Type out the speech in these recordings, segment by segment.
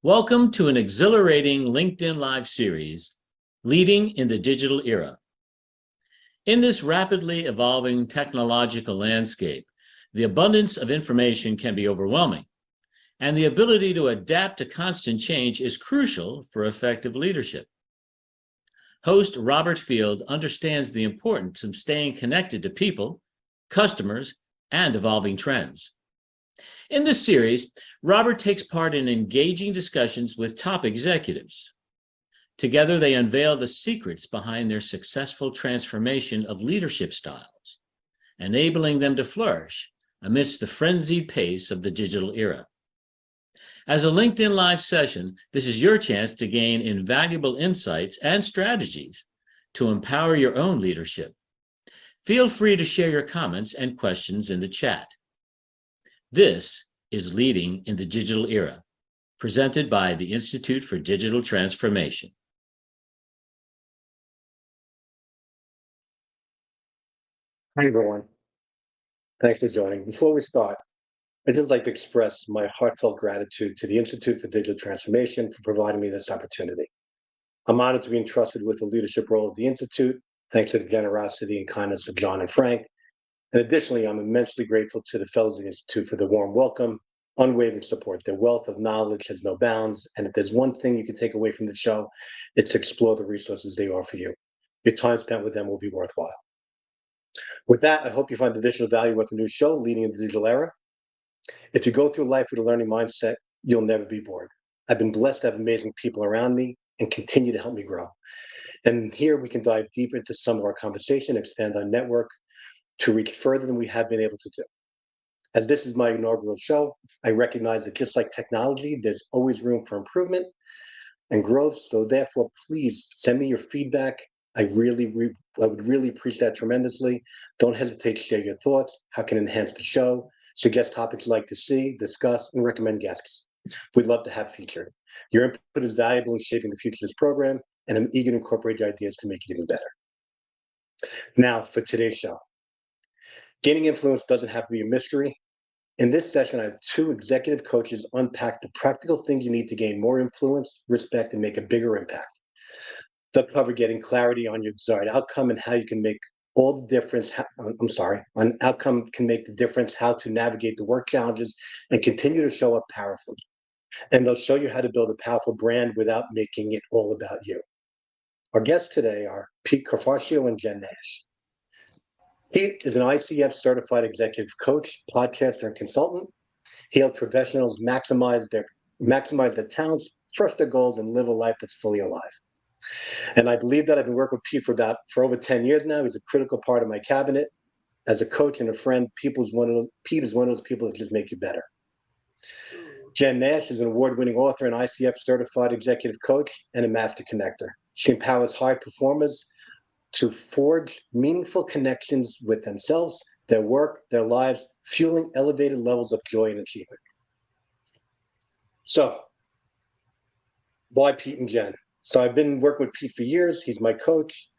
Welcome to an exhilarating LinkedIn Live series, Leading in the Digital Era. In this rapidly evolving technological landscape, the abundance of information can be overwhelming, and the ability to adapt to constant change is crucial for effective leadership. Host Robert Field understands the importance of staying connected to people, customers, and evolving trends. In this series, Robert takes part in engaging discussions with top executives. Together, they unveil the secrets behind their successful transformation of leadership styles, enabling them to flourish amidst the frenzied pace of the digital era. As a LinkedIn Live session, this is your chance to gain invaluable insights and strategies to empower your own leadership. Feel free to share your comments and questions in the chat. This is Leading in the Digital Era, presented by the Institute for Digital Transformation. Hi, everyone. Thanks for joining. Before we start, I'd just like to express my heartfelt gratitude to the Institute for Digital Transformation for providing me this opportunity. I'm honored to be entrusted with the leadership role of the Institute, thanks to the generosity and kindness of John and Frank. And additionally, I'm immensely grateful to the Fellows of the Institute for the warm welcome, unwavering support. Their wealth of knowledge has no bounds. And if there's one thing you can take away from the show, it's to explore the resources they offer you. Your time spent with them will be worthwhile. With that, I hope you find additional value with the new show, Leading in the Digital Era. If you go through life with a learning mindset, you'll never be bored. I've been blessed to have amazing people around me and continue to help me grow. And here we can dive deeper into some of our conversation, expand our network to reach further than we have been able to do. As this is my inaugural show, I recognize that just like technology, there's always room for improvement and growth. So therefore, please send me your feedback. I would really appreciate that tremendously. Don't hesitate to share your thoughts, how can enhance the show, suggest topics you'd like to see, discuss, and recommend guests. We'd love to have featured. Your input is valuable in shaping the future of this program, and I'm eager to incorporate your ideas to make it even better. Now, for today's show. Gaining influence doesn't have to be a mystery. In this session, I have two executive coaches unpack the practical things you need to gain more influence, respect, and make a bigger impact. They'll cover getting clarity on your desired outcome and how you can make all the difference. An outcome can make the difference, how to navigate the work challenges and continue to show up powerfully. And they'll show you how to build a powerful brand without making it all about you. Our guests today are 𝗣𝗲𝘁 and Jen Nash. Pete is an ICF certified executive coach, podcaster, and consultant. He helps professionals maximize their talents, trust their goals, and live a life that's fully alive. And I believe that I've been working with Pete for over 10 years now. He's a critical part of my cabinet. As a coach and a friend, Pete is one of those people that just make you better. Jen Nash is an award-winning author and ICF certified executive coach and a master connector. She empowers high performers to forge meaningful connections with themselves, their work, their lives, fueling elevated levels of joy and achievement. So, why Pete and Jen? So I've been working with Pete for years. He's my coach.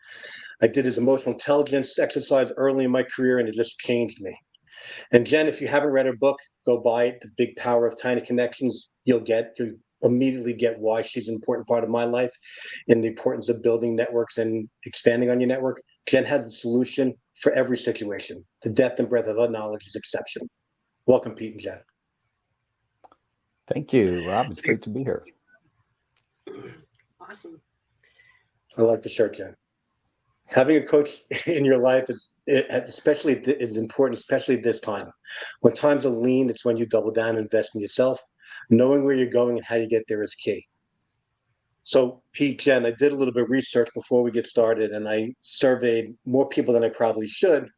I did his emotional intelligence exercise early in my career, and it just changed me. And Jen, if you haven't read her book, go buy it, The Big Power of Tiny Connections. You'll immediately get why she's an important part of my life and the importance of building networks and expanding on your network. Jen has a solution for every situation. The depth and breadth of her knowledge is exceptional. Welcome, Pete and Jen. Thank you, Rob. It's great to be here. Awesome. I like the shirt, Jen. Having a coach in your life is important, especially this time. When times are lean, it's when you double down and invest in yourself. Knowing where you're going and how you get there is key. So, Pete, Jen, I did a little bit of research before we get started, and I surveyed more people than I probably should.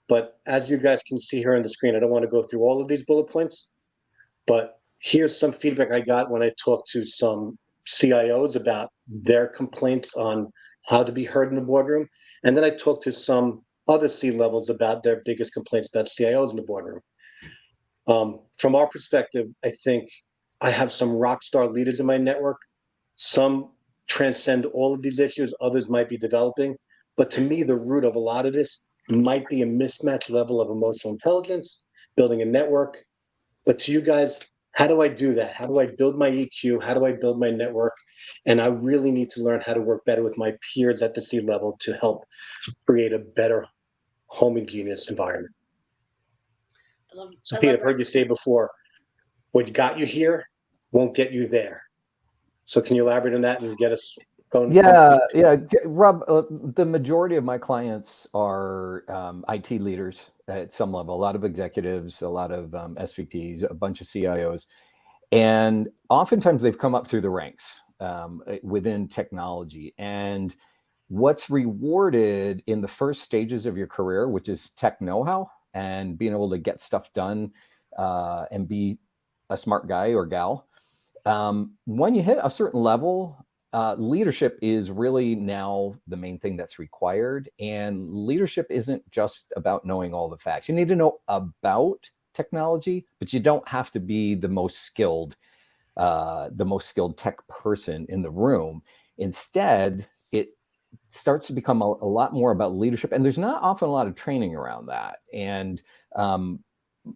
But as you guys can see here on the screen, I don't want to go through all of these bullet points, but here's some feedback I got when I talked to some CIOs about their complaints on how to be heard in the boardroom. And then I talked to some other C-levels about their biggest complaints about CIOs in the boardroom. From our perspective, I think I have some rock star leaders in my network. Some transcend all of these issues, others might be developing. But to me, the root of a lot of this might be a mismatched level of emotional intelligence, building a network. But to you guys, How do I do that? How do I build my EQ? How do I build my network? And I really need to learn how to work better with my peers at the C level to help create a better homogeneous environment. So, Pete, I've heard you say before, what got you here won't get you there. So can you elaborate on that and get us going? Yeah, Rob, the majority of my clients are IT leaders at some level, a lot of executives, a lot of SVPs, a bunch of CIOs. And oftentimes they've come up through the ranks within technology. And what's rewarded in the first stages of your career, which is tech know-how and being able to get stuff done and be a smart guy or gal. When you hit a certain level, leadership is really now the main thing that's required. And leadership isn't just about knowing all the facts. You need to know about technology, but you don't have to be the most skilled tech person in the room. Instead, it starts to become a lot more about leadership. And there's not often a lot of training around that. And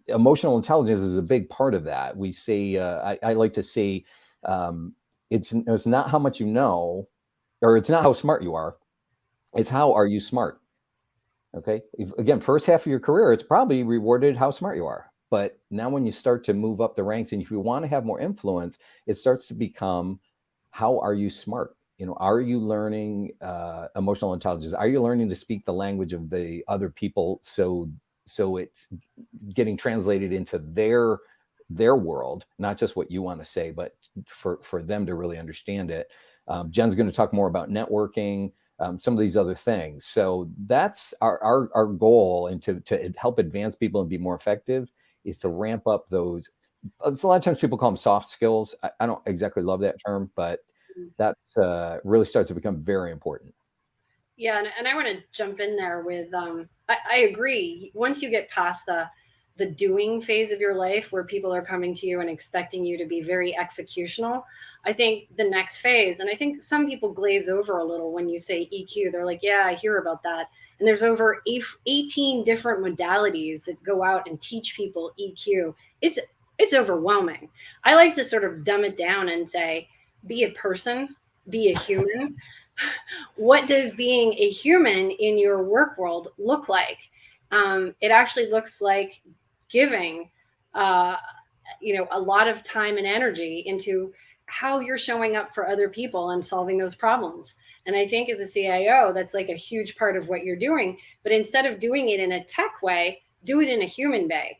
emotional intelligence is a big part of that. We say, I like to say, it's not how much you know, or it's not how smart you are. It's how are you smart? Okay. Again, first half of your career, it's probably rewarded how smart you are. But now when you start to move up the ranks and if you want to have more influence, it starts to become, how are you smart? Are you learning emotional intelligence? Are you learning to speak the language of the other people so it's getting translated into their world, not just what you want to say, but for them to really understand it. Jen's going to talk more about networking, some of these other things. So that's our goal, and to help advance people and be more effective is to ramp up those. It's a lot of times people call them soft skills. I don't exactly love that term, but that's really starts to become very important. Yeah, and I want to jump in there with I agree. Once you get past the doing phase of your life where people are coming to you and expecting you to be very executional, I think the next phase, and I think some people glaze over a little when you say EQ. They're like, yeah, I hear about that. And there's over 18 different modalities that go out and teach people EQ. It's overwhelming. I like to sort of dumb it down and say, be a person, be a human. What does being a human in your work world look like? It actually looks like giving, a lot of time and energy into how you're showing up for other people and solving those problems. And I think as a CIO, that's like a huge part of what you're doing. But instead of doing it in a tech way, do it in a human way.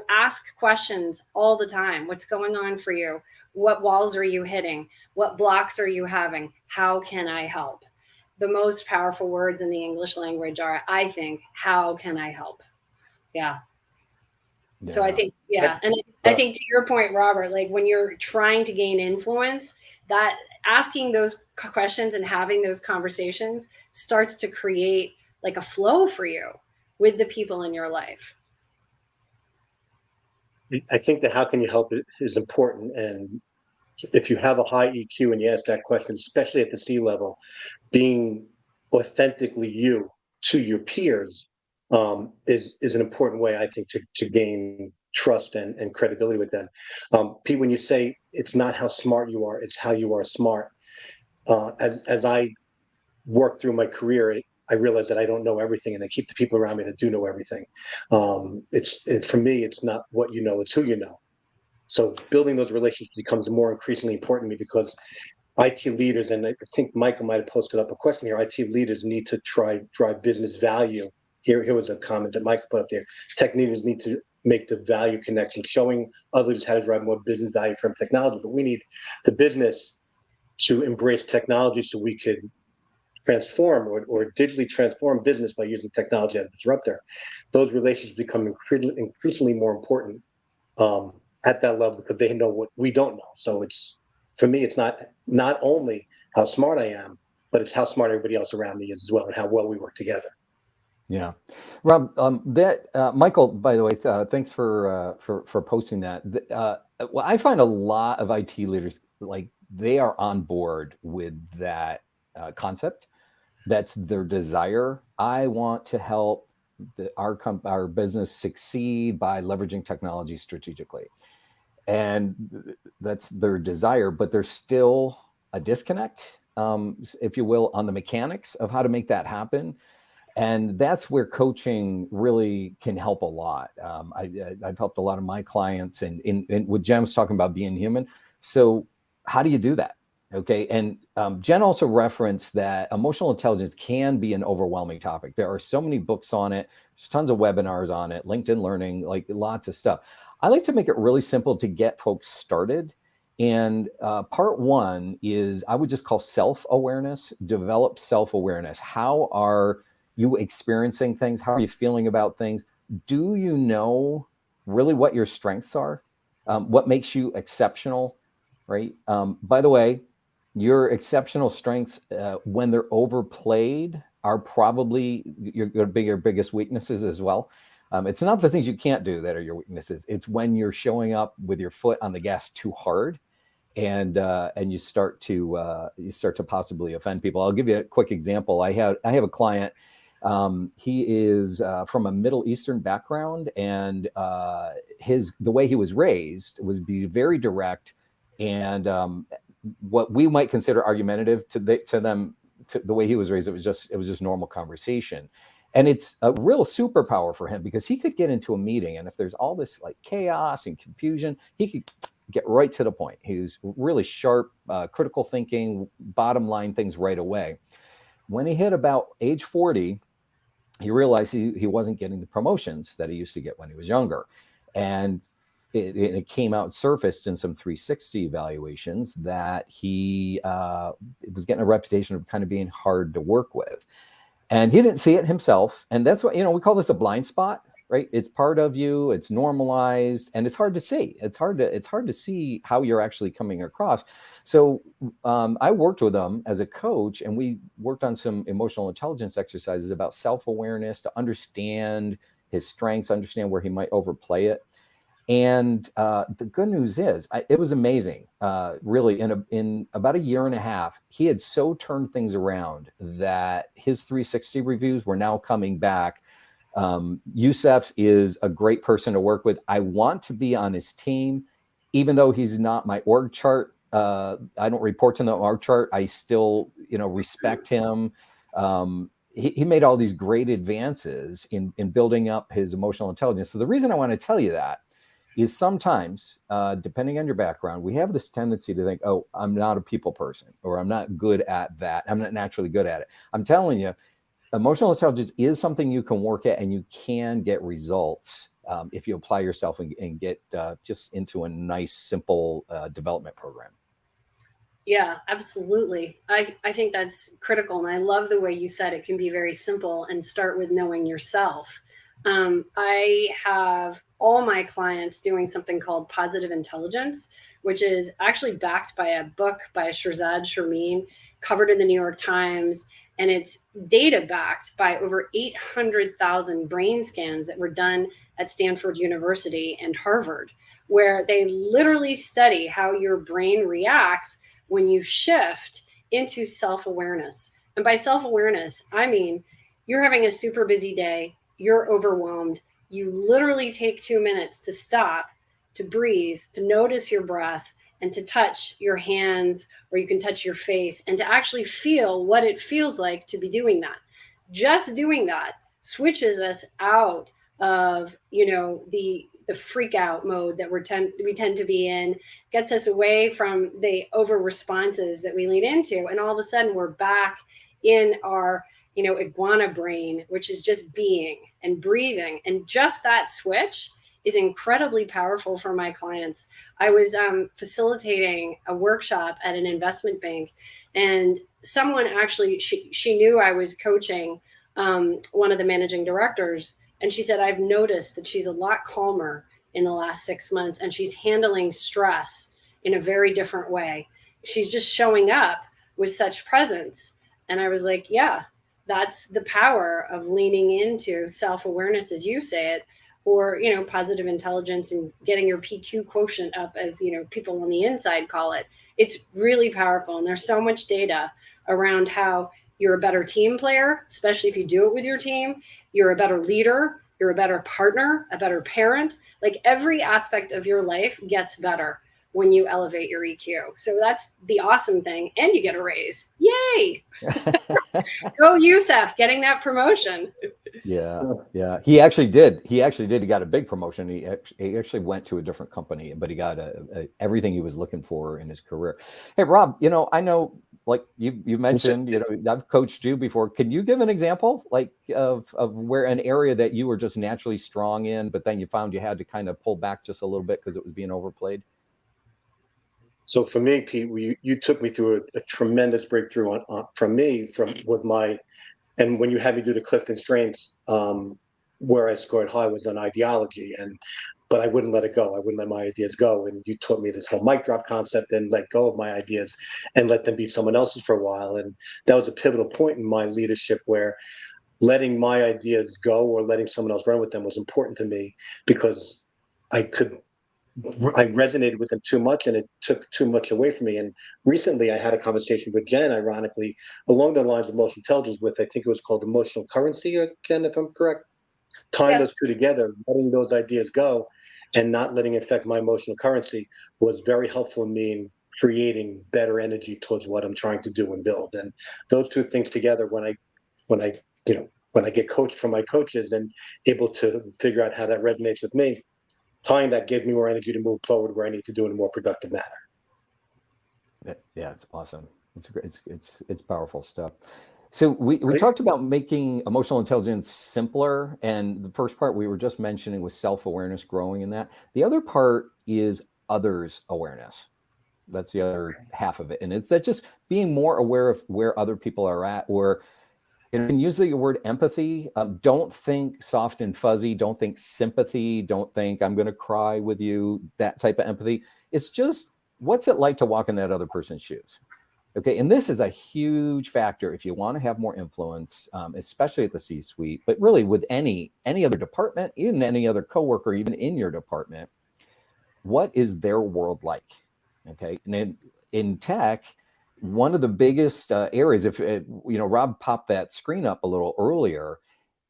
Ask questions all the time. What's going on for you? What walls are you hitting? What blocks are you having? How can I help? The most powerful words in the English language are, I think, how can I help? Yeah. So I think, and I think to your point, Robert, like when you're trying to gain influence, that asking those questions and having those conversations starts to create like a flow for you with the people in your life. I think that how can you help is important. And if you have a high EQ and you ask that question, especially at the C level, being authentically you to your peers is an important way, I think, to gain trust and credibility with them. Pete, when you say it's not how smart you are, it's how you are smart. As I work through my career, I realize that I don't know everything, and I keep the people around me that do know everything. For me, it's not what you know, it's who you know. So building those relationships becomes more increasingly important to me, because IT leaders, and I think Michael might have posted up a question here, IT leaders need to try drive business value. Here was a comment that Michael put up there. Tech leaders need to make the value connection, showing others how to drive more business value from technology. But we need the business to embrace technology so we could transform or digitally transform business by using technology as a disruptor. Those relationships become increasingly more important at that level, because they know what we don't know. So for me, it's not only how smart I am, but it's how smart everybody else around me is as well, and how well we work together. Yeah, Rob. Michael, by the way, thanks for posting that. Well, I find a lot of IT leaders, like, they are on board with that concept. That's their desire. I want to help our business succeed by leveraging technology strategically. and that's their desire, but there's still a disconnect, if you will, on the mechanics of how to make that happen. And that's where coaching really can help a lot. I've helped a lot of my clients, and with Jen was talking about being human. So how do you do that? Okay. And Jen also referenced that emotional intelligence can be an overwhelming topic. There are so many books on it. There's tons of webinars on it, LinkedIn Learning, like lots of stuff. I like to make it really simple to get folks started. And part one is, I would just call self-awareness. Develop self-awareness. How are you experiencing things? How are you feeling about things? Do you know really what your strengths are? What makes you exceptional, right? By the way, your exceptional strengths, when they're overplayed, are probably your biggest weaknesses as well. It's not the things you can't do that are your weaknesses. It's when you're showing up with your foot on the gas too hard, and you start to possibly offend people. I'll give you a quick example. I have a client. He is from a Middle Eastern background, and the way he was raised was be very direct and what we might consider argumentative to them. To the way he was raised, it was just normal conversation. And it's a real superpower for him, because he could get into a meeting, and if there's all this like chaos and confusion, he could get right to the point. He was really sharp, critical thinking, bottom line things right away. When he hit about age 40, he realized he wasn't getting the promotions that he used to get when he was younger. And it came out, surfaced in some 360 evaluations, that he was getting a reputation of kind of being hard to work with. And he didn't see it himself. And that's what, we call this a blind spot, right? It's part of you, it's normalized, and it's hard to see. It's hard to see how you're actually coming across. So I worked with him as a coach, and we worked on some emotional intelligence exercises about self-awareness, to understand his strengths, understand where he might overplay it. And the good news is, it was amazing. Really, in about a year and a half, he had so turned things around that his 360 reviews were now coming back. Youssef is a great person to work with. I want to be on his team, even though he's not my org chart. I don't report to the org chart. I still, respect him. He made all these great advances in building up his emotional intelligence. So the reason I want to tell you that is, sometimes, depending on your background, we have this tendency to think, oh, I'm not a people person, or I'm not good at that. I'm not naturally good at it. I'm telling you, emotional intelligence is something you can work at, and you can get results if you apply yourself and get just into a nice, simple development program. Yeah, absolutely. I think that's critical. And I love the way you said it can be very simple and start with knowing yourself. I have all my clients doing something called positive intelligence, which is actually backed by a book by 𝗤𝗲𝗄𝗏 𝗤𝗏, covered in the New York Times. And it's data backed by over 800,000 brain scans that were done at Stanford University and Harvard, where they literally study how your brain reacts when you shift into self-awareness. And by self-awareness, I mean, you're having a super busy day, you're overwhelmed, you literally take 2 minutes to stop, to breathe, to notice your breath, and to touch your hands, or you can touch your face, and to actually feel what it feels like to be doing that. Just doing that switches us out of, the freak out mode that we tend to be in, gets us away from the over responses that we lean into. And all of a sudden we're back in our, iguana brain, which is just being and breathing. And just that switch is incredibly powerful for my clients. I was facilitating a workshop at an investment bank, and someone actually, she knew I was coaching one of the managing directors. And she said, I've noticed that she's a lot calmer in the last 6 months, and she's handling stress in a very different way. She's just showing up with such presence. And I was like, yeah, that's the power of leaning into self-awareness, as you say it, or, positive intelligence, and getting your PQ quotient up, as, people on the inside call it. It's really powerful. And there's so much data around how you're a better team player, especially if you do it with your team. You're a better leader. you're a better partner, a better parent. Like every aspect of your life gets better when you elevate your EQ. So that's the awesome thing. And you get a raise. Yay. Go Youssef, getting that promotion. Yeah. He actually did. He got a big promotion. He actually went to a different company, but he got everything he was looking for in his career. Hey, Rob, I know, like you mentioned, I've coached you before. Can you give an example, like of where an area that you were just naturally strong in, but then you found you had to kind of pull back just a little bit because it was being overplayed? So for me, Pete, you took me through a tremendous breakthrough with my, and when you had me do the Clifton Strengths, where I scored high was on ideology, but I wouldn't let it go. I wouldn't let my ideas go. And you taught me this whole mic drop concept and let go of my ideas and let them be someone else's for a while. And that was a pivotal point in my leadership where letting my ideas go or letting someone else run with them was important to me, because I resonated with them too much and it took too much away from me. And recently I had a conversation with Jen, ironically, along the lines of emotional intelligence with, I think it was called emotional currency, Jen, if I'm correct. Tying those two together, letting those ideas go and not letting it affect my emotional currency was very helpful in me in creating better energy towards what I'm trying to do and build. And those two things together, when I get coached from my coaches and able to figure out how that resonates with me, tying that gives me more energy to move forward where I need to do it in a more productive manner. Yeah, it's awesome. It's powerful stuff. So we talked about making emotional intelligence simpler, and the first part we were just mentioning was self-awareness, growing in that. The other part is others awareness. That's the other half of it, and it's that just being more aware of where other people are at, or and using the word empathy. Don't think soft and fuzzy. Don't think sympathy. Don't think I'm going to cry with you. That type of empathy. It's just, what's it like to walk in that other person's shoes? Okay, and this is a huge factor if you want to have more influence, especially at the C-suite, but really with any other department, even any other coworker, even in your department. What is their world like? Okay, and in tech, one of the biggest areas, if Rob popped that screen up a little earlier,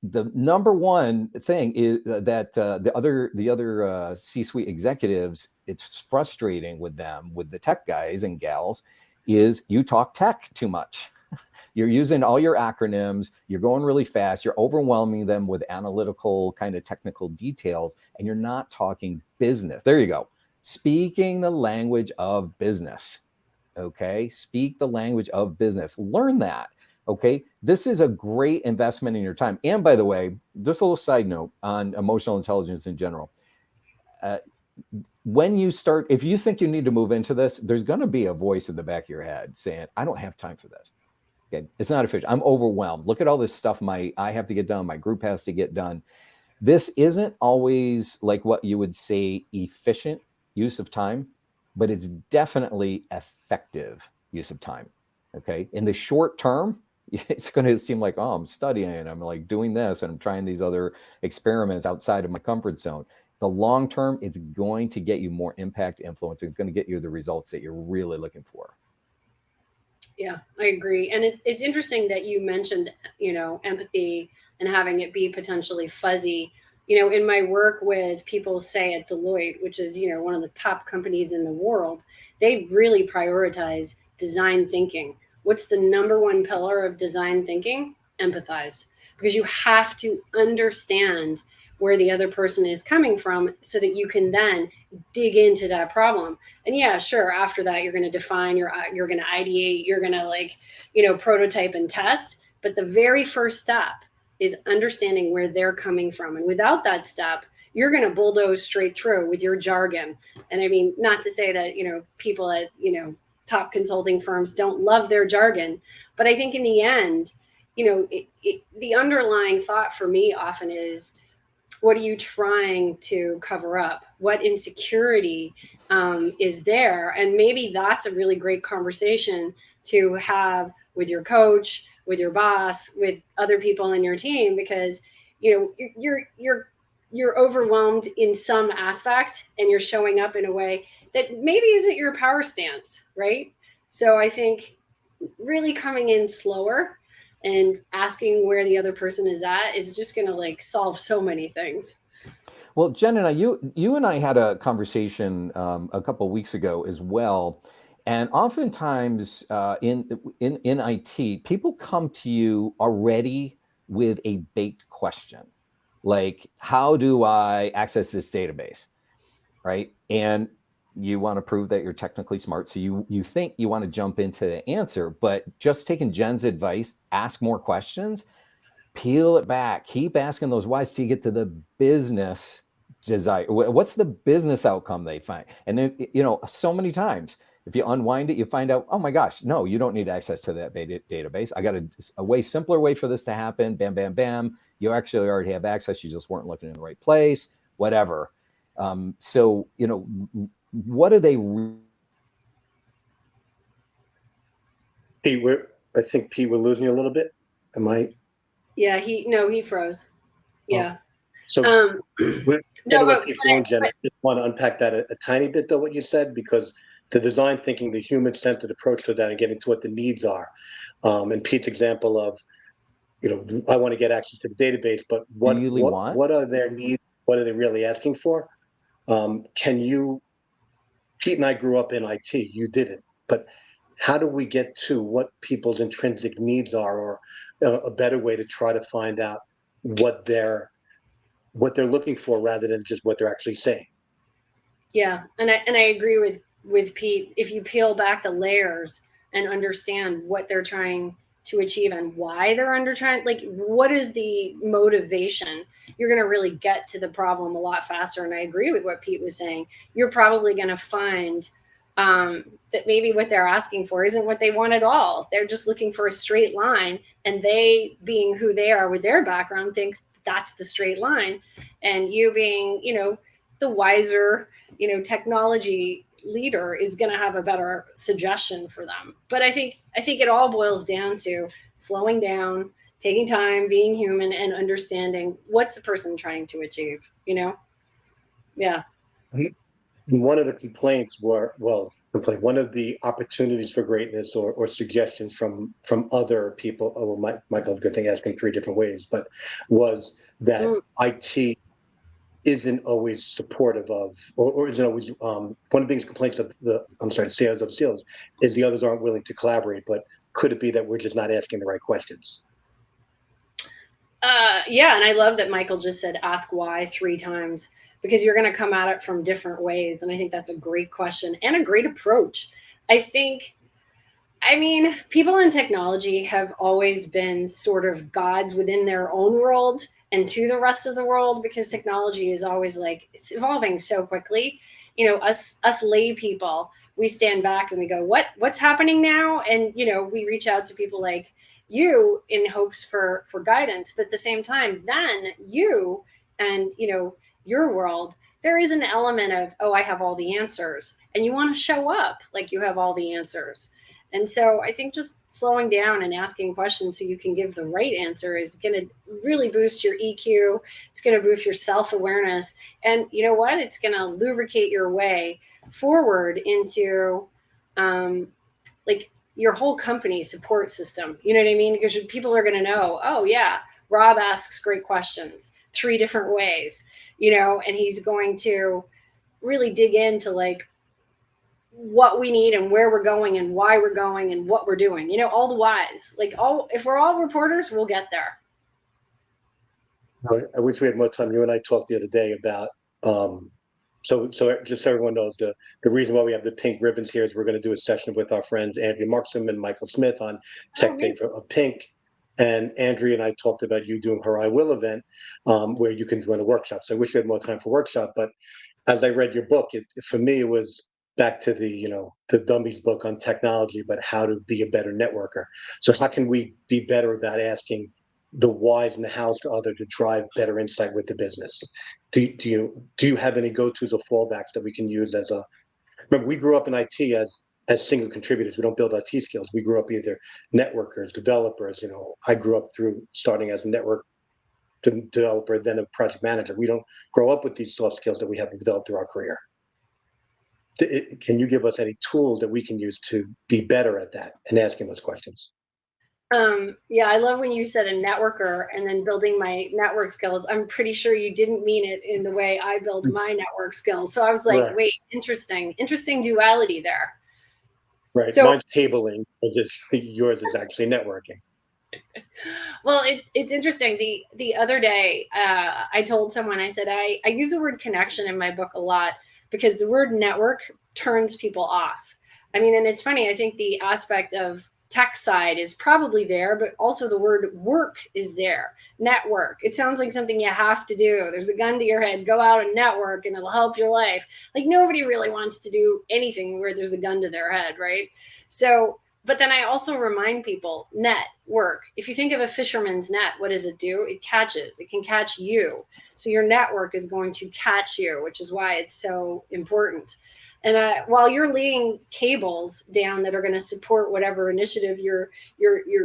the number one thing is that the other C-suite executives, it's frustrating with them, with the tech guys and gals, is you talk tech too much. You're using all your acronyms, you're going really fast, you're overwhelming them with analytical kind of technical details, and you're not talking business. There you go. Speaking the language of business. Okay, speak the language of business. Learn that. Okay, this is a great investment in your time. And by the way, just a little side note on emotional intelligence in general. When you start, if you think you need to move into this, there's going to be a voice in the back of your head saying, I don't have time for this. Okay, it's not efficient. I'm overwhelmed. Look at all this stuff I have to get done. My group has to get done. This isn't always like what you would say efficient use of time, but it's definitely effective use of time. Okay. In the short term, it's going to seem like, oh, I'm studying, I'm like doing this, and I'm trying these other experiments outside of my comfort zone. The long term, it's going to get you more impact, influence. It's going to get you the results that you're really looking for. Yeah, I agree. And it's interesting that you mentioned, empathy and having it be potentially fuzzy. In my work with people, say at Deloitte, which is, one of the top companies in the world, they really prioritize design thinking. What's the number one pillar of design thinking? Empathize. Because you have to understand where the other person is coming from so that you can then dig into that problem. And yeah, sure, after that, you're going to define, you're going to ideate, you're going to, prototype and test. But the very first step is understanding where they're coming from. And without that step, you're going to bulldoze straight through with your jargon. And I mean, not to say that, people at, top consulting firms don't love their jargon, but I think in the end, the underlying thought for me often is, what are you trying to cover up? What insecurity is there? And maybe that's a really great conversation to have with your coach, with your boss, with other people in your team, because you're overwhelmed in some aspect and you're showing up in a way that maybe isn't your power stance, right? So I think really coming in slower and asking where the other person is at is just going to like solve so many things. Well, Jen and I, you and I had a conversation a couple of weeks ago as well. And oftentimes in IT, people come to you already with a baked question, like, how do I access this database, right? And you want to prove that you're technically smart. So you think you want to jump into the answer, but just taking Jen's advice, ask more questions, peel it back, keep asking those whys till you get to the business desire. What's the business outcome they find? And then, you know, so many times, if you unwind it, you find out, oh my gosh, no, you don't need access to that database. I got a way simpler way for this to happen. Bam, bam, bam. You actually already have access. You just weren't looking in the right place, whatever. So, you know, what are they? Pete, I think, Pete, we're losing you a little bit. Am I? Yeah, he froze. Yeah. So No, I just want to unpack that a tiny bit, though, what you said, because the design thinking, the human-centered approach to that and getting to what the needs are. And Pete's example of, you know, I want to get access to the database, but what are their needs? What are they really asking for? Pete and I grew up in IT, you didn't, but how do we get to what people's intrinsic needs are, or a better way to try to find out what they're looking for rather than just what they're actually saying? Yeah, and I agree with Pete. If you peel back the layers and understand what they're trying to achieve and why they're trying, like what is the motivation, you're going to really get to the problem a lot faster. And I agree with what Pete was saying. You're probably going to find that maybe what they're asking for isn't what they want at all. They're just looking for a straight line, and they, being who they are with their background, thinks that's the straight line. And you being, you know, the wiser, you know, technology leader is going to have a better suggestion for them. But I think it all boils down to slowing down, taking time, being human, and understanding what's the person trying to achieve, you know? Yeah. One of the complaints one of the opportunities for greatness or suggestions from other people, Michael, good thing asking 3 different ways, but was that IT isn't always supportive of, or isn't always, one of the biggest complaints of sales is the others aren't willing to collaborate. But could it be that we're just not asking the right questions? Yeah, and I love that Michael just said ask why 3 times, because you're going to come at it from different ways. And I think that's a great question and a great approach. I mean, people in technology have always been sort of gods within their own world and to the rest of the world, because technology is always like, it's evolving so quickly. You know, us lay people, we stand back and we go, what's happening now? And, you know, we reach out to people like you in hopes for guidance. But at the same time, then you and, you know, your world, there is an element of, oh, I have all the answers, and you want to show up like you have all the answers. And so I think just slowing down and asking questions so you can give the right answer is going to really boost your EQ. It's going to boost your self-awareness. And you know what? It's going to lubricate your way forward into like your whole company support system. You know what I mean? Because people are going to know, oh yeah, Rob asks great questions 3 different ways, you know, and he's going to really dig into like what we need and where we're going and why we're going and what we're doing, you know, all the whys. Like, if we're all reporters, we'll get there. I wish we had more time. You and I talked the other day about so just so everyone knows, the reason why we have the pink ribbons here is we're going to do a session with our friends Andrea Markstrom and Michael Smith on Tech Day for Pink. And Andrea and I talked about you doing her I Will event, where you can run a workshop. So I wish we had more time for workshop. But as I read your book, for me, it was back to the dummies book on technology, but how to be a better networker. So how can we be better about asking the whys and the hows to others to drive better insight with the business? Do you have any go-tos or fallbacks that we can use remember, we grew up in IT as single contributors. We don't build IT skills. We grew up either networkers, developers. You know, I grew up through starting as a network developer, then a project manager. We don't grow up with these soft skills that we have developed through our career. Can you give us any tools that we can use to be better at that and asking those questions? Yeah, I love when you said a networker and then building my network skills. I'm pretty sure you didn't mean it in the way I build my network skills. So I was like, Right. wait, interesting duality there. Right. So, Mine's cabling, yours is actually networking. well, it's interesting. The other day, I told someone, I said, I use the word connection in my book a lot because the word network turns people off. I mean, and it's funny, I think the aspect of tech side is probably there, but also the word work is there. Network. It sounds like something you have to do. There's a gun to your head. Go out and network and it'll help your life. Like nobody really wants to do anything where there's a gun to their head, right? So, but then I also remind people, net, work. If you think of a fisherman's net, what does it do? It catches. It can catch you. So your network is going to catch you, which is why it's so important. And while you're laying cables down that are going to support whatever initiative you're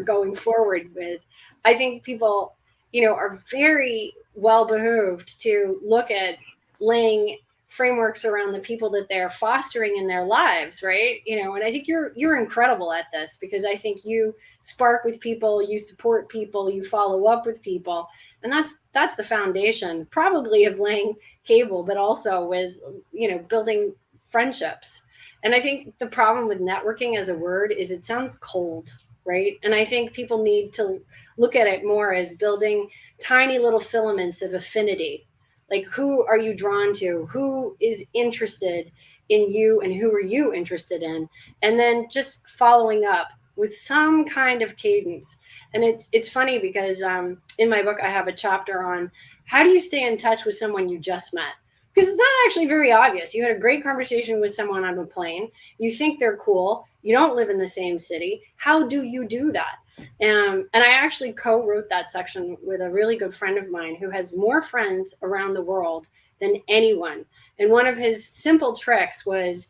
going forward with, I think people, are very well behooved to look at laying frameworks around the people that they're fostering in their lives, right? And I think you're incredible at this because I think you spark with people, you support people, you follow up with people, and that's the foundation, probably of laying cable, but also with building friendships. And I think the problem with networking as a word is it sounds cold, right? And I think people need to look at it more as building tiny little filaments of affinity. Like, who are you drawn to? Who is interested in you and who are you interested in? And then just following up with some kind of cadence. And it's funny because in my book, I have a chapter on how do you stay in touch with someone you just met? Because it's not actually very obvious. You had a great conversation with someone on a plane. You think they're cool. You don't live in the same city. How do you do that? And I actually co-wrote that section with a really good friend of mine who has more friends around the world than anyone. And one of his simple tricks was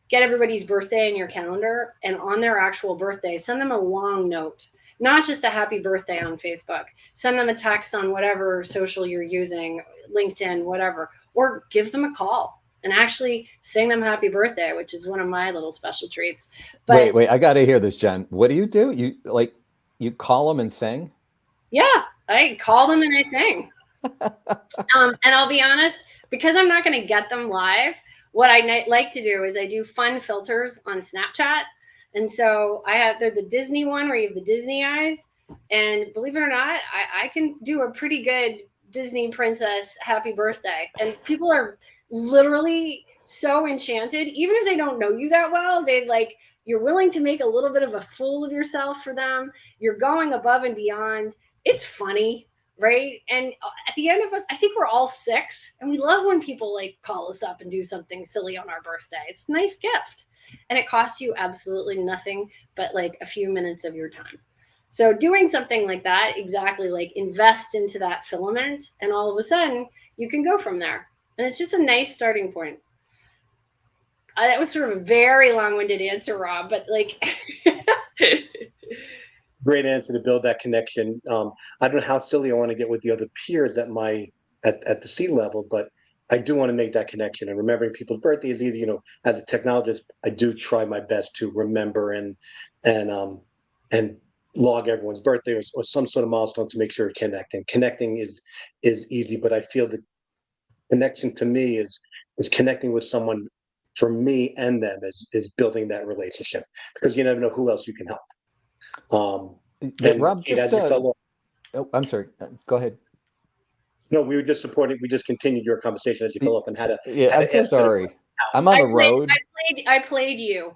get everybody's birthday in your calendar, and on their actual birthday, send them a long note, not just a happy birthday on Facebook. Send them a text on whatever social you're using, LinkedIn, whatever, or give them a call and actually sing them happy birthday, which is one of my little special treats. But wait, I got to hear this, Jen. What do? You call them and sing? Yeah, I call them and I sing. And I'll be honest, because I'm not going to get them live, what I like to do is I do fun filters on Snapchat. And so they're the Disney one where you have the Disney eyes. And believe it or not, I can do a pretty good Disney princess happy birthday. And people are literally so enchanted, even if they don't know you that well. You're willing to make a little bit of a fool of yourself for them. You're going above and beyond. It's funny, right? And at the end of us, I think we're all 6, and we love when people call us up and do something silly on our birthday. It's a nice gift, and it costs you absolutely nothing but a few minutes of your time. So doing something like that, exactly, invest into that filament, and all of a sudden you can go from there. And it's just a nice starting point. That was sort of a very long-winded answer, Rob, but Great answer to build that connection. I don't know how silly I want to get with the other peers at the C level, but I do want to make that connection. And remembering people's birthdays is easy. As a technologist, I do try my best to remember and log everyone's birthday or some sort of milestone to make sure you're connecting. Connecting is easy, but I feel the connection to me is connecting with someone for me and them is building that relationship, because you never know who else you can help. Rob, I'm sorry. Go ahead. No, we were just supporting. We just continued your conversation as you fell up and had a. Yeah, I'm so sorry. I'm on the road. I played you.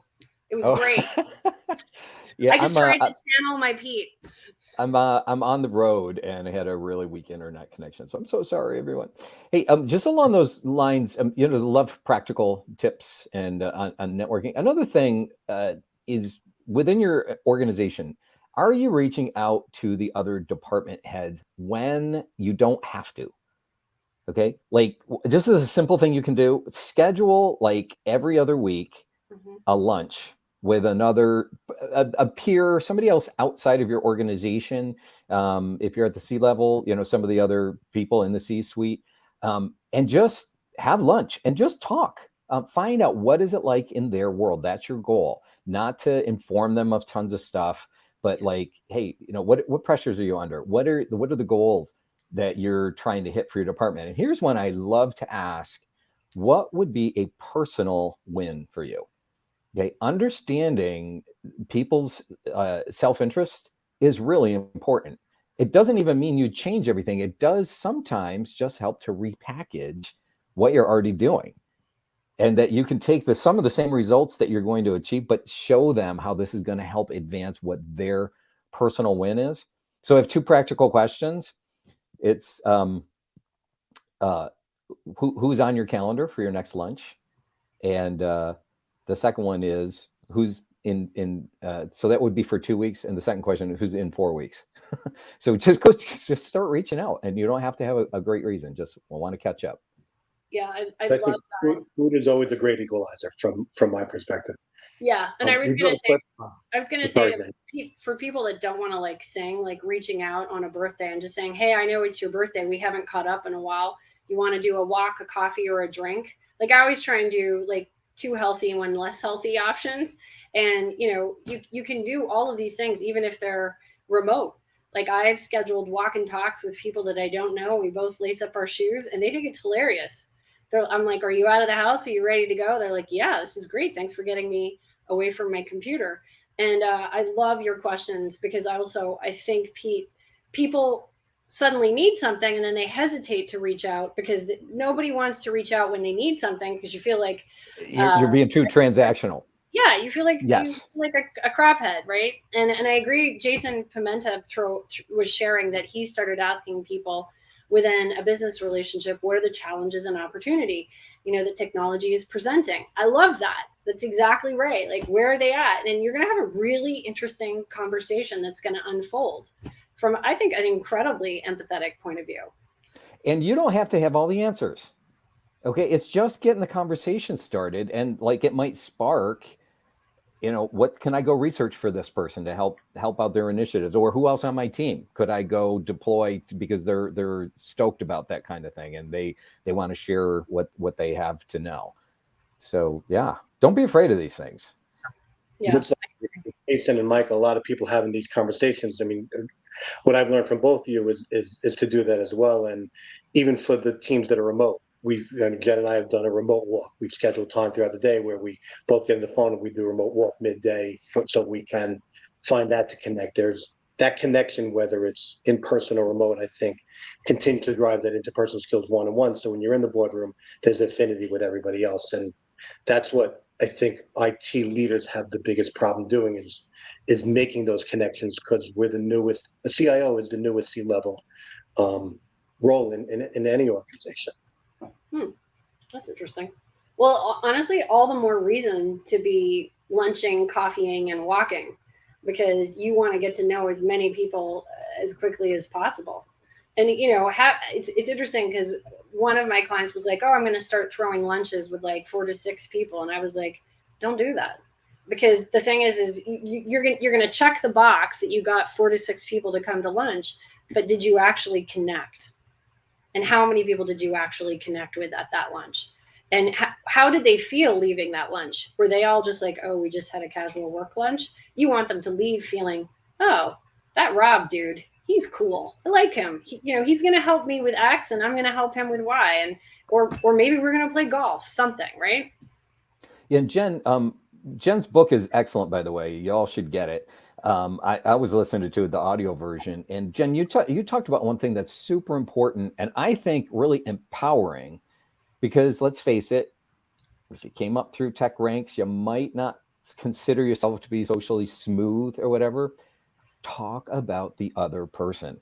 It was great. Yeah, I just tried to channel my Pete. I'm on the road and I had a really weak internet connection, so I'm so sorry, everyone. Hey, just along those lines, love practical tips and on networking. Another thing is within your organization, are you reaching out to the other department heads when you don't have to? Okay, just as a simple thing you can do, schedule every other week a lunch with a peer, somebody else outside of your organization. If you're at the C level, some of the other people in the C-suite, and just have lunch and just talk. Find out what is it like in their world. That's your goal, not to inform them of tons of stuff, but like, hey, what pressures are you under? What are the goals that you're trying to hit for your department? And here's one I love to ask: what would be a personal win for you? Okay, understanding people's self-interest is really important. It doesn't even mean you change everything. It does sometimes just help to repackage what you're already doing, and that you can take some of the same results that you're going to achieve, but show them how this is going to help advance what their personal win is. So I have two practical questions. It's who's on your calendar for your next lunch, and the second one is who's in so that would be for 2 weeks, and the second question is who's in 4 weeks. So just start reaching out, and you don't have to have a great reason, just want to catch up. Yeah, I So I love think that. food is always a great equalizer from my perspective. Yeah, and I was we do gonna have a say, question. Sorry, that man. for people that don't want to like sing, like reaching out on a birthday and just saying, "Hey, I know it's your birthday. We haven't caught up in a while. You want to do a walk, a coffee, or a drink?" Like I always try and do like 2 healthy and 1 less healthy options. And you can do all of these things even if they're remote. Like I've scheduled walk and talks with people that I don't know. We both lace up our shoes, and they think it's hilarious. I'm like, "Are you out of the house? Are you ready to go?" They're like, "Yeah, this is great. Thanks for getting me away from my computer." And I love your questions because I think people suddenly need something and then they hesitate to reach out because nobody wants to reach out when they need something because you feel like You're being too transactional. yeah, you feel like Yes. a crop head, right? And I agree. Jason Pimenta was sharing that he started asking people within a business relationship, what are the challenges and opportunity, that technology is presenting. I love that. That's exactly right. Like, where are they at? And you're going to have a really interesting conversation that's going to unfold from, I think, an incredibly empathetic point of view. And you don't have to have all the answers. Okay, it's just getting the conversation started, and like it might spark, what can I go research for this person to help out their initiatives, or who else on my team could I go deploy because they're stoked about that kind of thing, and they want to share what they have to know. So yeah, don't be afraid of these things. Yeah. Jason and Mike, a lot of people having these conversations. I mean, what I've learned from both of you is to do that as well. And even for the teams that are remote, Jen and I have done a remote walk. We've scheduled time throughout the day where we both get on the phone and we do a remote walk midday so we can find that to connect. There's that connection, whether it's in person or remote, I think continue to drive that interpersonal skills one-on-one. So when you're in the boardroom, there's affinity with everybody else. And that's what I think IT leaders have the biggest problem doing is making those connections, because we're the newest. The CIO is the newest C-level role in any organization. That's interesting. Well, honestly, all the more reason to be lunching, coffeeing, and walking, because you want to get to know as many people as quickly as possible. And it's interesting because one of my clients was like, "Oh, I'm going to start throwing lunches with like 4 to 6 people," and I was like, "Don't do that." Because the thing is you're going to check the box that you got 4 to 6 people to come to lunch, but did you actually connect? And how many people did you actually connect with at that lunch? And how did they feel leaving that lunch? Were they all just like, "Oh, we just had a casual work lunch"? You want them to leave feeling, "Oh, that Rob dude, he's cool. I like him. He's going to help me with X, and I'm going to help him with Y, and or maybe we're going to play golf, something," right? Yeah, Jen's book is excellent, by the way. Y'all should get it. I was listening to the audio version, and Jen, you talked about one thing that's super important and I think really empowering, because let's face it, if you came up through tech ranks, you might not consider yourself to be socially smooth or whatever. Talk about the other person.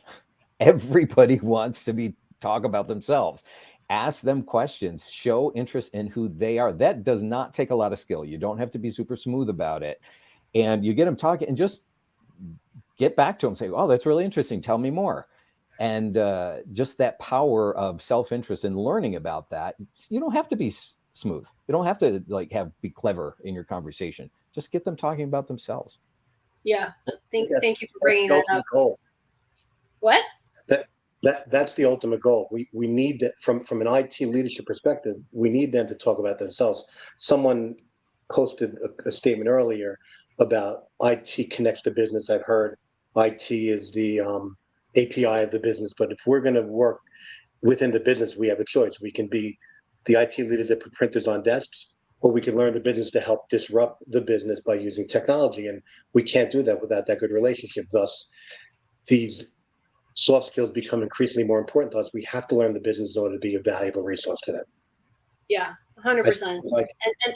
Everybody wants to talk about themselves. Ask them questions, show interest in who they are. That does not take a lot of skill. You don't have to be super smooth about it. And you get them talking and just get back to them, say, "Oh, that's really interesting. Tell me more." And just that power of self-interest and learning about that. You don't have to be smooth. You don't have to be clever in your conversation. Just get them talking about themselves. Yeah. Thank you for bringing that up. Goal. What? That's the ultimate goal. We need that from an IT leadership perspective. We need them to talk about themselves. Someone posted a statement earlier about IT connects to business. I've heard IT is the API of the business, but if we're going to work within the business, we have a choice. We can be the IT leaders that put printers on desks, or we can learn the business to help disrupt the business by using technology. And we can't do that without that good relationship. Thus, these soft skills become increasingly more important to us. We have to learn the business in order to be a valuable resource to them. Yeah, 100%.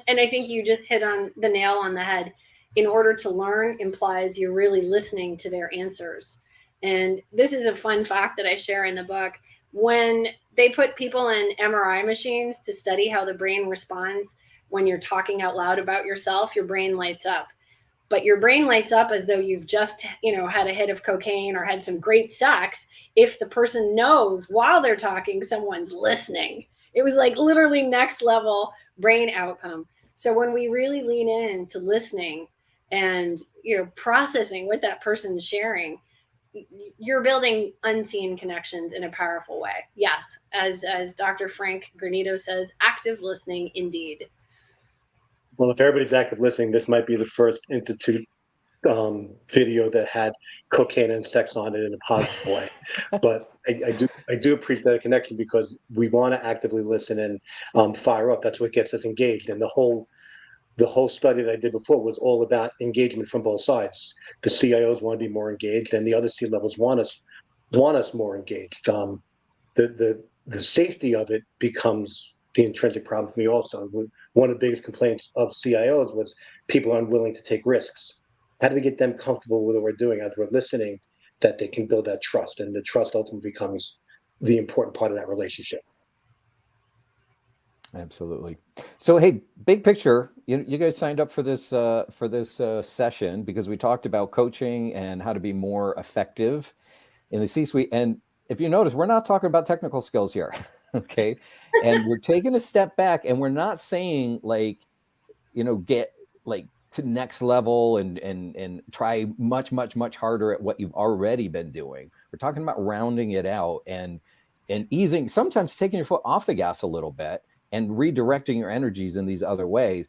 And I think you just hit on the nail on the head. In order to learn implies you're really listening to their answers. And this is a fun fact that I share in the book. When they put people in MRI machines to study how the brain responds when you're talking out loud about yourself, your brain lights up. But your brain lights up as though you've just, had a hit of cocaine or had some great sex if the person knows while they're talking, someone's listening. It was like literally next level brain outcome. So when we really lean into listening and, processing what that person's sharing, you're building unseen connections in a powerful way. Yes, as Dr. Frank Granito says, active listening indeed. Well, if everybody's active listening, this might be the first Institute video that had cocaine and sex on it in a positive way. But I do appreciate that connection, because we want to actively listen and fire up. That's what gets us engaged. And the whole study that I did before was all about engagement from both sides. The CIOs want to be more engaged, and the other C-levels want us more engaged. The safety of it becomes the intrinsic problem for me also. One of the biggest complaints of CIOs was people aren't willing to take risks. How do we get them comfortable with what we're doing as we're listening, that they can build that trust, and the trust ultimately becomes the important part of that relationship. Absolutely. So, hey, big picture, you guys signed up for this session because we talked about coaching and how to be more effective in the C-suite. And if you notice, we're not talking about technical skills here. Okay. And we're taking a step back, and we're not saying get to next level and try much harder at what you've already been doing. We're talking about rounding it out and easing, sometimes taking your foot off the gas a little bit and redirecting your energies in these other ways.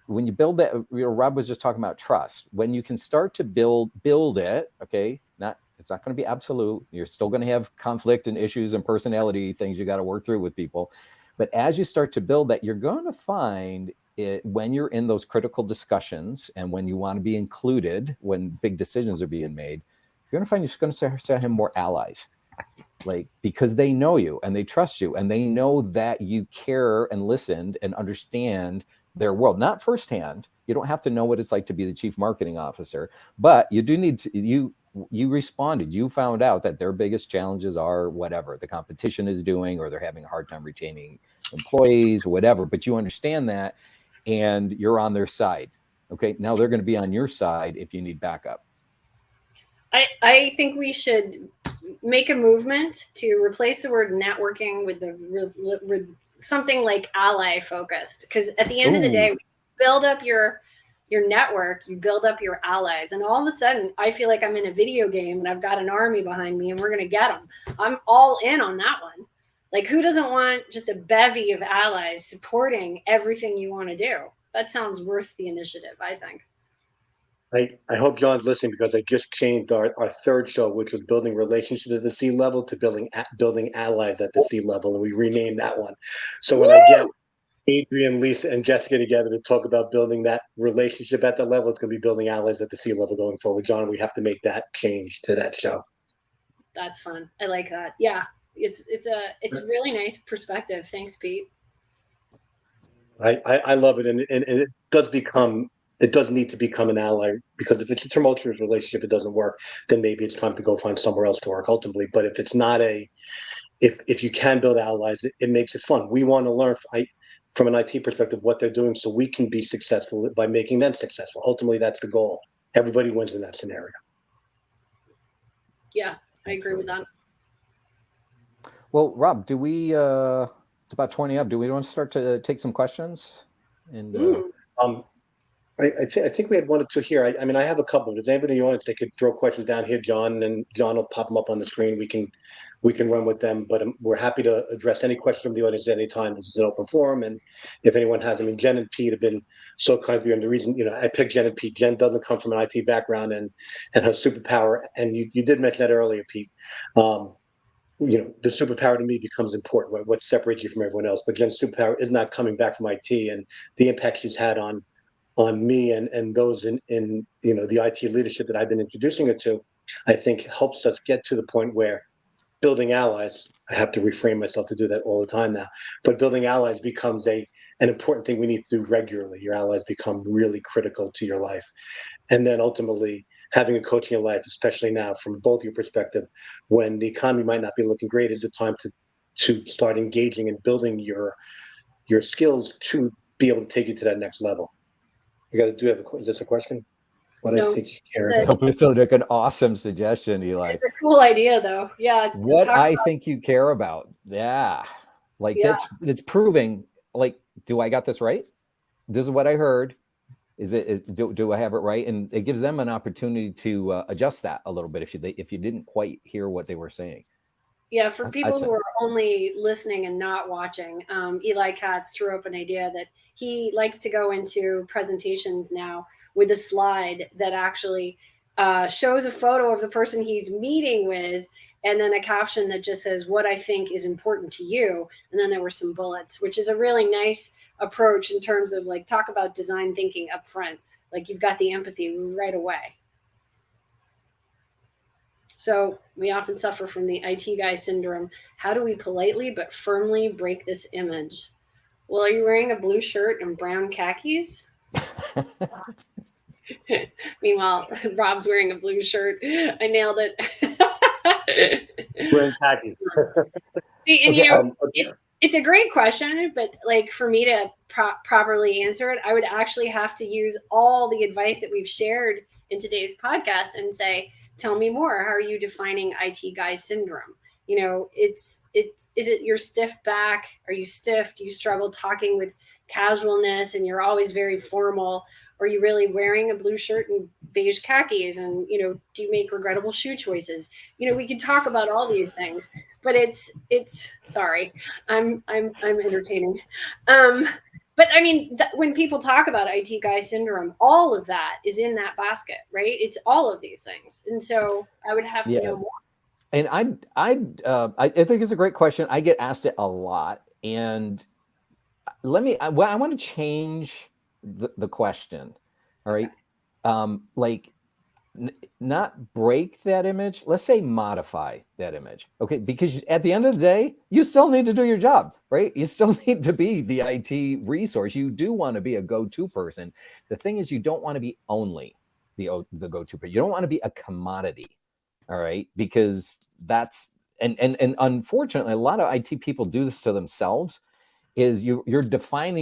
When you build that, Rob was just talking about trust. When you can start to build it, okay, it's not going to be absolute. You're still going to have conflict and issues and personality things you got to work through with people. But as you start to build that, you're going to find it when you're in those critical discussions and when you want to be included, when big decisions are being made, you're going to find you're going to start having more allies. Because they know you and they trust you and they know that you care and listened and understand their world, not firsthand. You don't have to know what it's like to be the chief marketing officer, but you do need to, you responded, you found out that their biggest challenges are whatever the competition is doing, or they're having a hard time retaining employees or whatever, but you understand that and you're on their side. Okay. Now they're going to be on your side if you need backup. I think we should make a movement to replace the word networking with something like ally focused. Because at the end of the day, when you build up your network, you build up your allies. And all of a sudden, I feel like I'm in a video game and I've got an army behind me and we're going to get them. I'm all in on that one. Like, who doesn't want just a bevy of allies supporting everything you want to do? That sounds worth the initiative, I think. I hope John's listening, because I just changed our third show, which was building relationships at the C-level, to building allies at the C-level, and we renamed that one. So when I get Adrian, Lisa, and Jessica together to talk about building that relationship at that level, it's going to be building allies at the C-level going forward. John, we have to make that change to that show. That's fun. I like that. Yeah, it's a really nice perspective. Thanks, Pete. I love it, and it does need to become an ally, because if it's a tumultuous relationship, it doesn't work, then maybe it's time to go find somewhere else to work ultimately. But if it's not if you can build allies, it makes it fun. We want to learn from an IT perspective what they're doing, so we can be successful by making them successful. Ultimately, that's the goal. Everybody wins in that scenario. Yeah, I agree with that. Well, Rob, do we it's about 20 up. Do we want to start to take some questions? And I think we had one or two here. I mean, I have a couple. If there's anybody in the audience, they could throw questions down here, John, and John will pop them up on the screen. We can we can run with them. But we're happy to address any questions from the audience at any time. This is an open forum, and if anyone has, I mean, Jen and Pete have been so kind to you, and the reason, I picked Jen and Pete. Jen doesn't come from an IT background, and her superpower, and you did mention that earlier, Pete. The superpower to me becomes important. What separates you from everyone else? But Jen's superpower is not coming back from IT, and the impact she's had on me and those in the IT leadership that I've been introducing her to, I think helps us get to the point where building allies. I have to reframe myself to do that all the time now, but building allies becomes an important thing we need to do regularly. Your allies become really critical to your life, and then ultimately having a coach in your life, especially now from both your perspective, when the economy might not be looking great, is the time to start engaging and building your skills to be able to take you to that next level. Is this a question? What No, I think you care about. It's like an awesome suggestion, Eli. It's a cool idea, though. Yeah. What I think you care about. Yeah. Like it's proving, like, do I got this right? This is what I heard. Do I have it right? And it gives them an opportunity to adjust that a little bit if you didn't quite hear what they were saying. Yeah, for people who are only listening and not watching, Eli Katz threw up an idea that he likes to go into presentations now with a slide that actually shows a photo of the person he's meeting with, and then a caption that just says, "What I think is important to you." And then there were some bullets, which is a really nice approach in terms of, like, talk about design thinking up front. Like, you've got the empathy right away. So we often suffer from the IT guy syndrome. How do we politely but firmly break this image? Well, are you wearing a blue shirt and brown khakis? Meanwhile, Rob's wearing a blue shirt. I nailed it. Wearing khakis. See, and it's a great question, but like, for me to properly answer it, I would actually have to use all the advice that we've shared in today's podcast and say, tell me more. How are you defining IT guy syndrome? Is it your stiff back? Are you stiff? Do you struggle talking with casualness and you're always very formal? Are you really wearing a blue shirt and beige khakis? And, do you make regrettable shoe choices? We could talk about all these things, but it's sorry, I'm entertaining. But I mean, when people talk about IT guy syndrome, all of that is in that basket, right? It's all of these things. And so I would have to know more. And I think it's a great question. I get asked it a lot. And I want to change the question. All right. Not break that image. Let's say modify that image. Okay. Because at the end of the day, you still need to do your job, right? You still need to be the IT resource. You do want to be a go-to person. The thing is, you don't want to be only the go-to person. You don't want to be a commodity. All right. Because that's, and unfortunately, a lot of IT people do this to themselves. Is you've defined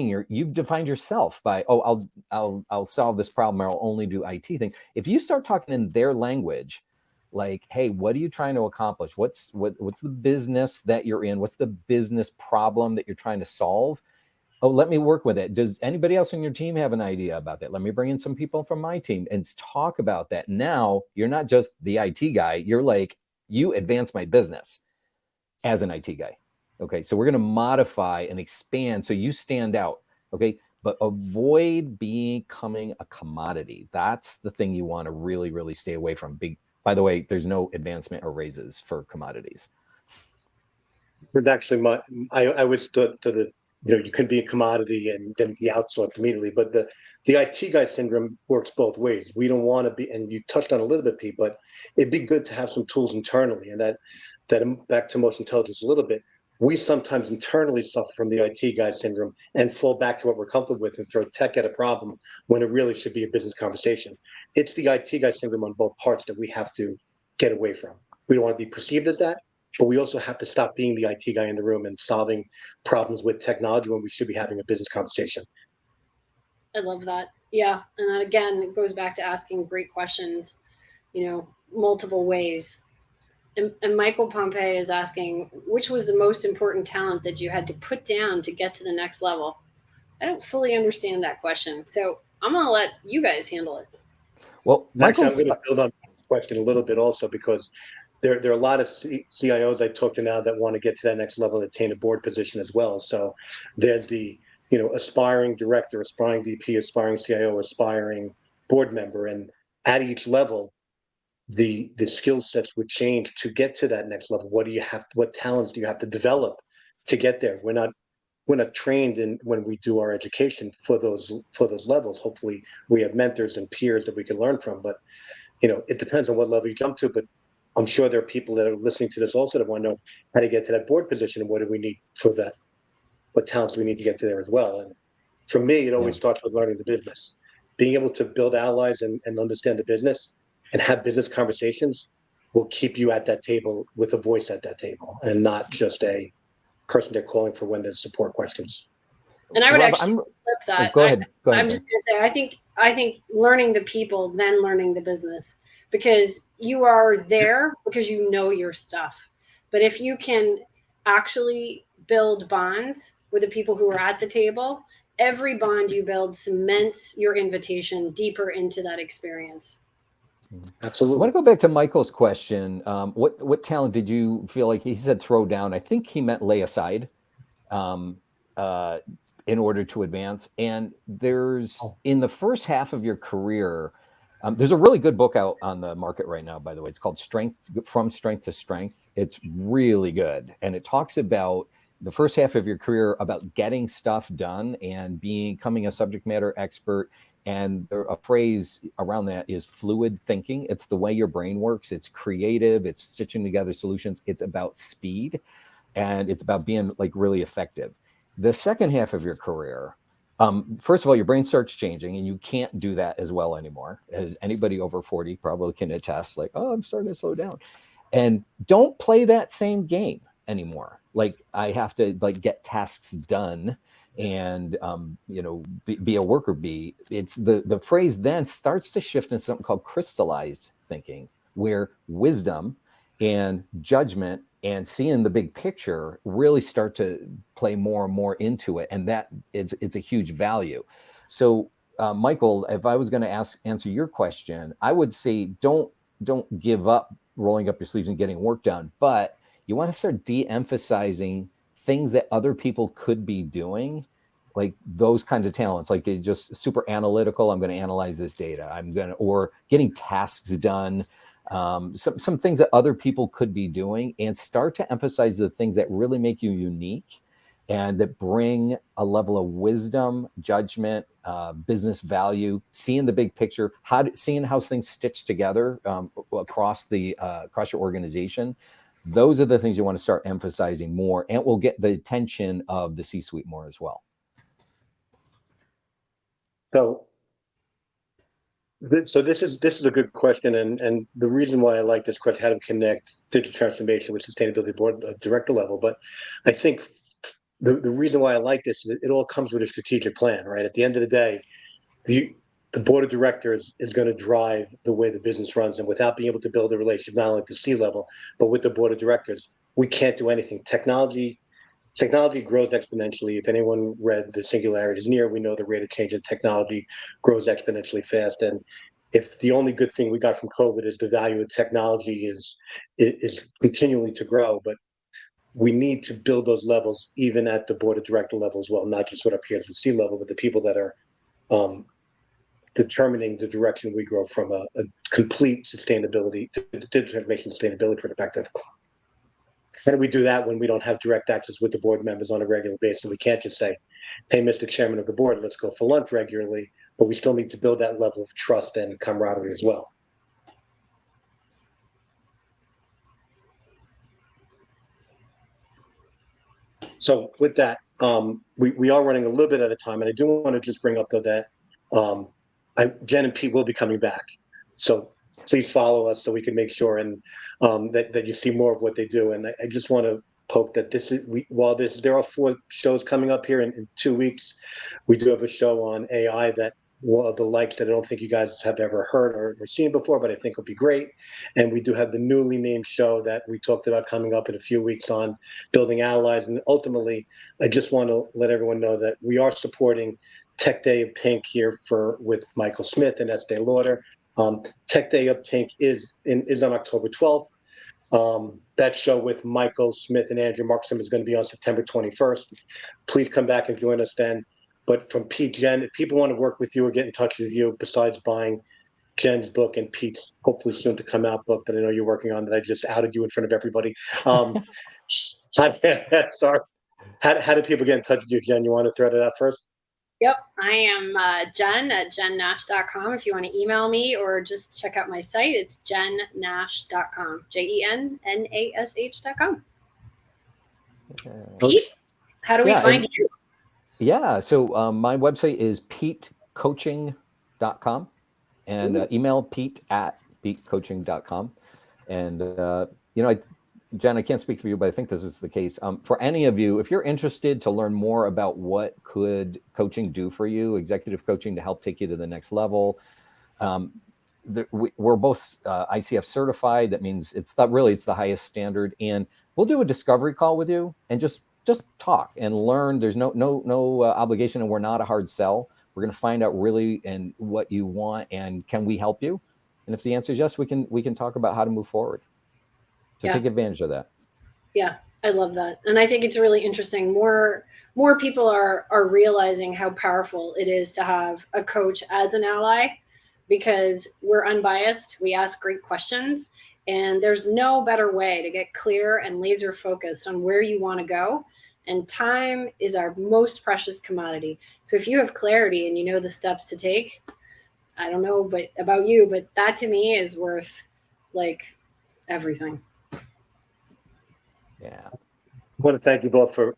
yourself by, I'll solve this problem, or I'll only do IT things. If you start talking in their language, like, hey, what are you trying to accomplish? What's the business that you're in? What's the business problem that you're trying to solve? Oh, let me work with it. Does anybody else on your team have an idea about that? Let me bring in some people from my team and talk about that. Now you're not just the IT guy. You're like, you advance my business as an IT guy. Okay, so we're going to modify and expand so you stand out. Okay, but avoid becoming a commodity. That's the thing you want to really, really stay away from. By the way, there's no advancement or raises for commodities. But actually, I was to the, you can be a commodity and then be outsourced immediately. But the IT guy syndrome works both ways. We don't want to be, and you touched on a little bit, Pete, but it'd be good to have some tools internally, and that back to emotional intelligence a little bit. We sometimes internally suffer from the IT guy syndrome and fall back to what we're comfortable with and throw tech at a problem when it really should be a business conversation. It's the IT guy syndrome on both parts that we have to get away from. We don't want to be perceived as that, but we also have to stop being the IT guy in the room and solving problems with technology when we should be having a business conversation. I love that. Yeah. And again, it goes back to asking great questions, multiple ways. And Michael Pompey is asking, which was the most important talent that you had to put down to get to the next level? I don't fully understand that question. So I'm going to let you guys handle it. Well, Actually, I'm going to build on that question a little bit also, because there are a lot of CIOs I talk to now that want to get to that next level and attain a board position as well. So there's the, aspiring director, aspiring VP, aspiring CIO, aspiring board member, and at each level, the skill sets would change to get to that next level. What talents do you have to develop to get there? We're not trained in when we do our education for those levels. Hopefully we have mentors and peers that we can learn from, but it depends on what level you jump to. But I'm sure there are people that are listening to this also that want to know how to get to that board position and what do we need for that, what talents do we need to get to there as well. And for me, it always starts with learning the business. Being able to build allies and understand the business and have business conversations will keep you at that table with a voice at that table and not just a person they're calling for when there's support questions. And I would actually flip that. Go ahead. I'm just going to say, I think learning the people, then learning the business, because you are there because you know your stuff. But if you can actually build bonds with the people who are at the table, every bond you build cements your invitation deeper into that experience. Absolutely. I want to go back to Michael's question. What talent did you feel like he said throw down? I think he meant lay aside in order to advance. And there's in the first half of your career, there's a really good book out on the market right now, by the way. It's called From Strength to Strength. It's really good. And it talks about the first half of your career, about getting stuff done and becoming a subject matter expert. And a phrase around that is fluid thinking. It's the way your brain works. It's creative. It's stitching together solutions. It's about speed, and it's about being like really effective. The second half of your career, first of all, your brain starts changing, and you can't do that as well anymore, as anybody over 40 probably can attest. Like, oh, I'm starting to slow down, and don't play that same game anymore. Like, I have to get tasks done and be a worker bee. It's the phrase then starts to shift into something called crystallized thinking, where wisdom and judgment and seeing the big picture really start to play more and more into it, and that it's a huge value. So Michael, if I was going to answer your question, I would say don't give up rolling up your sleeves and getting work done, but you want to start de-emphasizing things that other people could be doing, like those kinds of talents, like just super analytical. I'm going to analyze this data. Or getting tasks done. Some things that other people could be doing, and start to emphasize the things that really make you unique and that bring a level of wisdom, judgment, business value, seeing the big picture, seeing how things stitch together across your organization. Those are the things you want to start emphasizing more, and will get the attention of the C-suite more as well. So this is a good question, and the reason why I like this question, how to connect digital transformation with sustainability board director level. But I think the reason why I like this is it all comes with a strategic plan, right? At the end of the day, the board of directors is going to drive the way the business runs, and without being able to build a relationship not only at the C level but with the board of directors, we can't do anything. Technology grows exponentially. If anyone read The Singularity is Near, we know the rate of change in technology grows exponentially fast. And if the only good thing we got from COVID is the value of technology is continually to grow, but we need to build those levels even at the board of director level as well, not just what up here at the C level, but the people that are determining the direction we grow from a complete sustainability, digital transformation sustainability perspective. How do we do that when we don't have direct access with the board members on a regular basis? We can't just say, hey, Mr. Chairman of the board, let's go for lunch regularly, but we still need to build that level of trust and camaraderie as well. So with that, we are running a little bit at a time, and I do want to just bring up though that Jen and Pete will be coming back. So please follow us so we can make sure and that you see more of what they do. And I just want to poke that there are 4 shows coming up here in 2 weeks. We do have a show on AI that the likes that I don't think you guys have ever heard or seen before, but I think will be great. And we do have the newly named show that we talked about coming up in a few weeks on building allies. And ultimately, I just want to let everyone know that we are supporting Tech Day of Pink here with Michael Smith and Estee Lauder. Tech Day of Pink is on October 12th. That show with Michael Smith and Andrew Markson is going to be on September 21st. Please come back and join us then. But from Pete, Jen, if people want to work with you or get in touch with you, besides buying Jen's book and Pete's hopefully soon to come out book that I know you're working on, that I just outed you in front of everybody. Sorry. How do people get in touch with you, Jen? You want to thread it out first? Yep, I am Jen at jennash.com if you want to email me, or just check out my site. It's jennash.com, JENNASH.com. Pete, how do we find you? Yeah, so my website is 𝗃𝐢𝐠𝐢𝐿.com, and email pete@𝗃𝐢𝐠𝐢𝐿.com. And, Jen, I can't speak for you, but I think this is the case. For any of you, if you're interested to learn more about what could coaching do for you, executive coaching to help take you to the next level, we're both ICF certified. That means it's the highest standard. And we'll do a discovery call with you and just talk and learn. There's no obligation, and we're not a hard sell. We're going to find out really and what you want, and can we help you? And if the answer is yes, we can talk about how to move forward. So take advantage of that. Yeah, I love that. And I think it's really interesting. More people are realizing how powerful it is to have a coach as an ally, because we're unbiased. We ask great questions, and there's no better way to get clear and laser focused on where you want to go. And time is our most precious commodity. So if you have clarity and you know the steps to take, I don't know about you, but that to me is worth like everything. Yeah. I want to thank you both for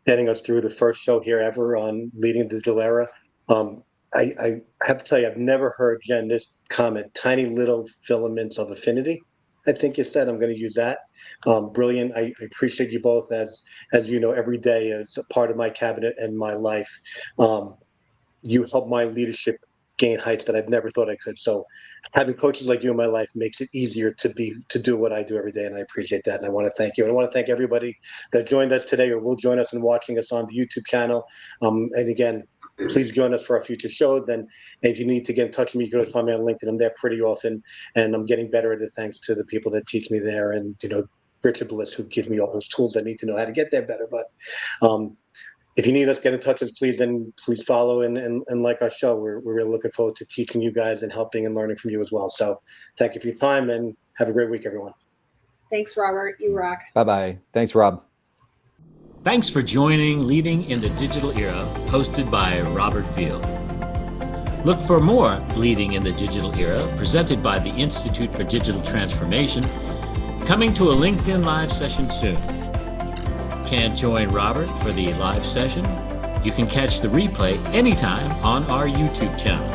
getting us through the first show here ever on Leading the Digital Era. I have to tell you, I've never heard, Jen, this comment, tiny little filaments of affinity. I think you said, I'm going to use that. Brilliant. I appreciate you both, as you know, every day as a part of my cabinet and my life. You help my leadership gain heights that I've never thought I could. So having coaches like you in my life makes it easier to do what I do every day, and I appreciate that. And I want to thank you. And I want to thank everybody that joined us today or will join us and watching us on the YouTube channel. And again, please join us for our future shows. And if you need to get in touch with me, you can always find me on LinkedIn. I'm there pretty often, and I'm getting better at it thanks to the people that teach me there, and Richard Bliss, who gives me all those tools I need to know how to get there better. But if you need us, get in touch with us, please follow and like our show. We're really looking forward to teaching you guys and helping and learning from you as well. So thank you for your time, and have a great week, everyone. Thanks, Robert. You rock. Bye-bye. Thanks, Rob. Thanks for joining Leading in the Digital Era, hosted by Robert Field. Look for more Leading in the Digital Era, presented by the Institute for Digital Transformation, coming to a LinkedIn Live session soon. Can't join Robert for the live session? You can catch the replay anytime on our YouTube channel.